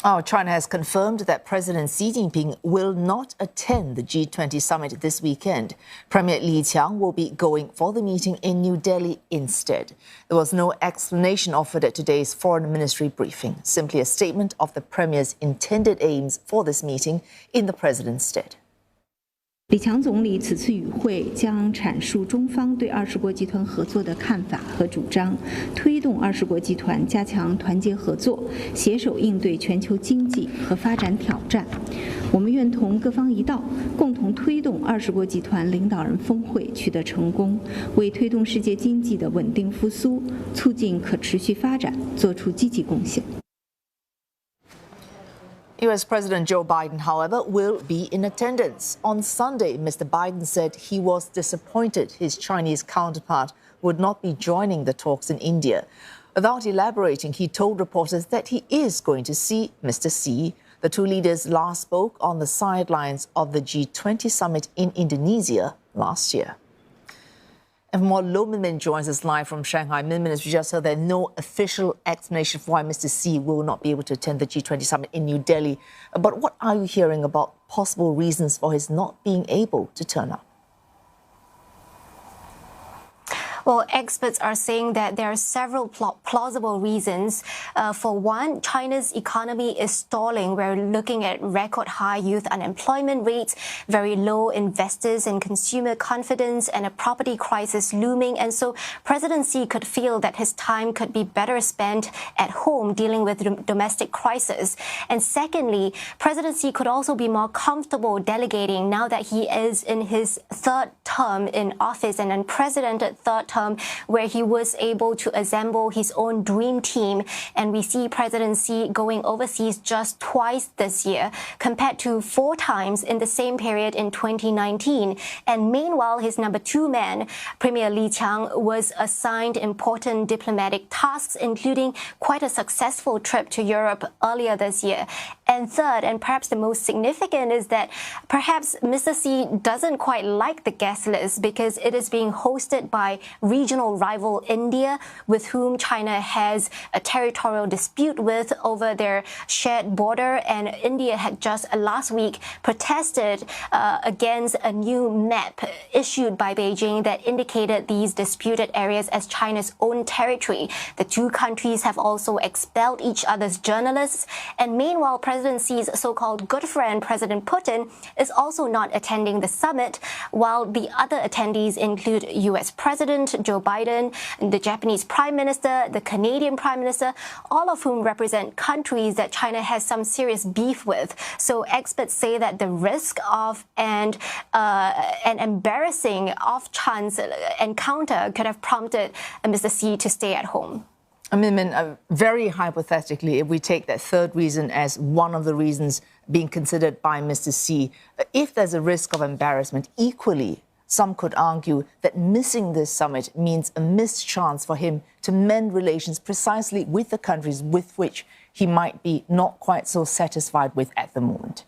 China has confirmed that President Xi Jinping will not attend the G20 summit this weekend. Premier Li Qiang will be going for the meeting in New Delhi instead. There was no explanation offered at today's Foreign Ministry briefing, simply a statement of the Premier's intended aims for this meeting in the President's stead. 李强总理此次与会将阐述中方对20国集团合作的看法和主张，推动20国集团加强团结合作，携手应对全球经济和发展挑战。我们愿同各方一道，共同推动20国集团领导人峰会取得成功，为推动世界经济的稳定复苏、促进可持续发展作出积极贡献。 US President Joe Biden, however, will be in attendance. On Sunday, Mr. Biden said he was disappointed his Chinese counterpart would not be joining the talks in India. Without elaborating, he told reporters that he is going to see Mr. Xi. The two leaders last spoke on the sidelines of the G20 summit in Indonesia last year. And for more, Lo Minmin joins us live from Shanghai. Minmin, as we just heard, there's no official explanation for why Mr. Xi will not be able to attend the G20 summit in New Delhi. But what are you hearing about possible reasons for his not being able to turn up? Well, experts are saying that there are several plausible reasons. For one, China's economy is stalling. We're looking at record high youth unemployment rates, very low investors and consumer confidence, and a property crisis looming. And so President Xi could feel that his time could be better spent at home dealing with domestic crisis. And secondly, President Xi could also be more comfortable delegating now that he is in his third term in office, an unprecedented third term where he was able to assemble his own dream team. And we see President Xi going overseas just twice this year, compared to 4 times in the same period in 2019. And meanwhile, his number 2 man, Premier Li Qiang, was assigned important diplomatic tasks, including quite a successful trip to Europe earlier this year. And third, and perhaps the most significant, is that perhaps Mr. Xi doesn't quite like the guest list because it is being hosted by regional rival India, with whom China has a territorial dispute with over their shared border. And India had just last week protested against a new map issued by Beijing that indicated these disputed areas as China's own territory. The two countries have also expelled each other's journalists. And meanwhile, President Xi's so-called good friend, President Putin, is also not attending the summit, while the other attendees include US President Joe Biden, the Japanese Prime Minister, the Canadian Prime Minister, all of whom represent countries that China has some serious beef with. So experts say that the risk of an embarrassing off-chance encounter could have prompted Mr. Xi to stay at home. Minmin, very hypothetically, if we take that third reason as one of the reasons being considered by Mr. Xi, if there's a risk of embarrassment, equally, some could argue that missing this summit means a missed chance for him to mend relations precisely with the countries with which he might be not quite so satisfied with at the moment.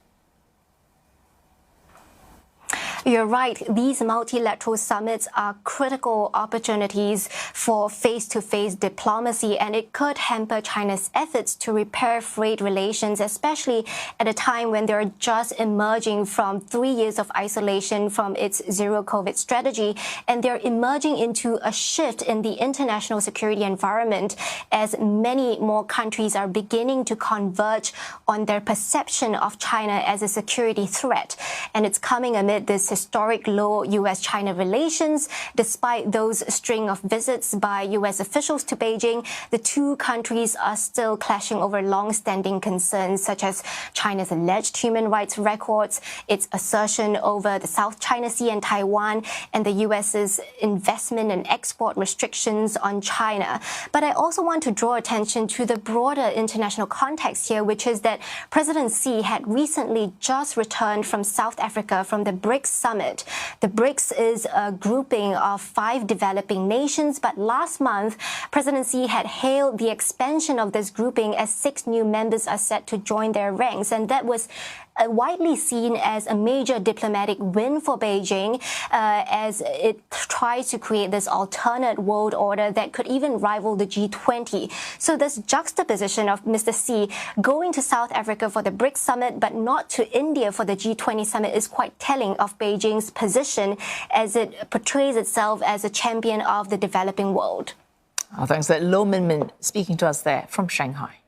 You're right. These multilateral summits are critical opportunities for face-to-face diplomacy, and it could hamper China's efforts to repair frayed relations, especially at a time when they're just emerging from 3 years of isolation from its zero-COVID strategy, and they're emerging into a shift in the international security environment as many more countries are beginning to converge on their perception of China as a security threat. And it's coming amid this historic low U.S.-China relations. Despite those string of visits by U.S. officials to Beijing, the two countries are still clashing over long-standing concerns such as China's alleged human rights records, its assertion over the South China Sea and Taiwan, and the U.S.'s investment and export restrictions on China. But I also want to draw attention to the broader international context here, which is that President Xi had recently just returned from South Africa from the BRICS summit. The BRICS is a grouping of 5 developing nations, but last month, President Xi had hailed the expansion of this grouping as 6 new members are set to join their ranks, and that was widely seen as a major diplomatic win for Beijing as it tries to create this alternate world order that could even rival the G20. So this juxtaposition of Mr. Xi going to South Africa for the BRICS summit but not to India for the G20 summit is quite telling of Beijing's position as it portrays itself as a champion of the developing world. Thanks. Lo Min Min speaking to us there from Shanghai.